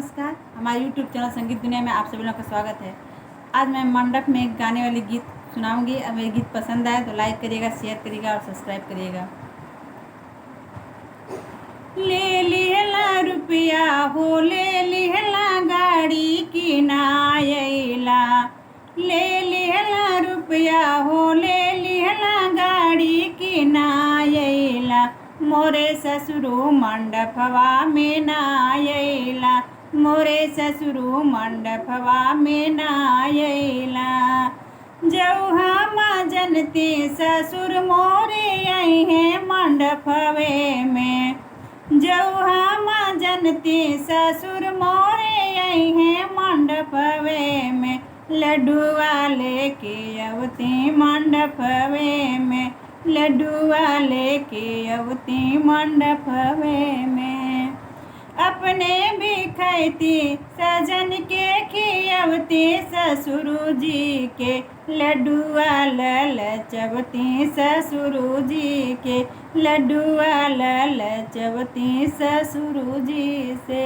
नमस्कार, हमारे YouTube channel संगीत दुनिया में आप सभी लोगों का स्वागत है। आज मैं मंडप में एक गाने वाली गीत सुनाऊंगी। अगर ये गीत पसंद आए तो लाइक करिएगा, शेयर करिएगा और सब्सक्राइब करिएगा। ले लिहला रुपया हो, ले लिहला गाड़ी की नायला। ले लिहला रुपया हो, ले लिहला गाड़ी की नायला। मोरे ससुरु मंडपवा में नायला, मोरे ससुरु मंडपवा में नायला। जौहा माँ जनती ससुर मोरे आई है मंडपवे में। जौहा माँ जनती ससुर मोरे आई है मंडपवे में। लड्डुआ लेके अवती मंडपवे में, लड्डुआ लेके अवती मंडपवे में। अपने भी खैती सजन के खियवती ससुरु जी के। लड्डुआ ललचवती ससुरु जी के, लड्डुआ ललचवती ससुरु जी से।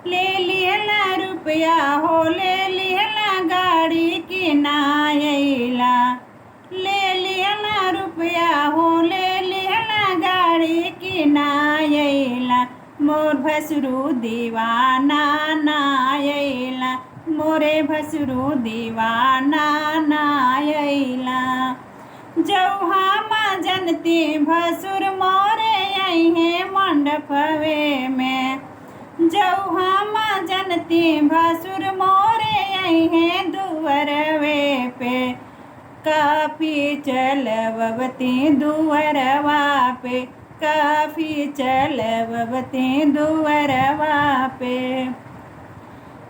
ले लिहला रुपया हो, ले लिहला गाड़ी की नायला। ले लिहला रुपया हो, ले लिहला गाड़ी की नायला। मोर भसुरु दीवाना नायला, मोरे भसुरु दीवाना नायला। जौहा माँ जनती भसुर मोरे आई है मंडपवे में। जौहा माँ जनती भसुर मोरे आई है दुवरवे पे। काफी चलवती दुवरवा पे, काफी चलवती दुवरवा पे।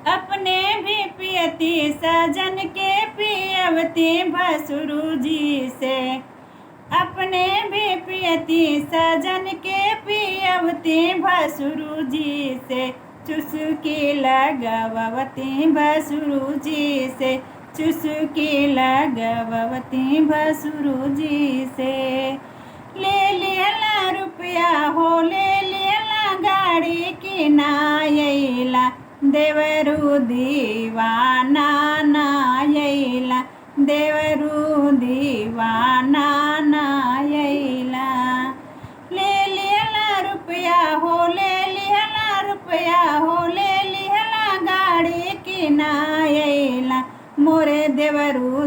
अपने भी पियती सजन के पियवती भसुरु जी से। अपने भी पियती सजन के पियवती भसुरु जी से। चुस्की लगवती भसुरु जी से, चुस्की लगवती भसुरु जी से। ले लिहला रुपया हो, ले लिहला गाड़ी की नायला। देवरु दीवाना नायला, देवरु दीवाना नायला। ले लिहला रुपया हो, ले लिहला रुपया हो, ले लिहला गाड़ी की नायला। मोरे देवरु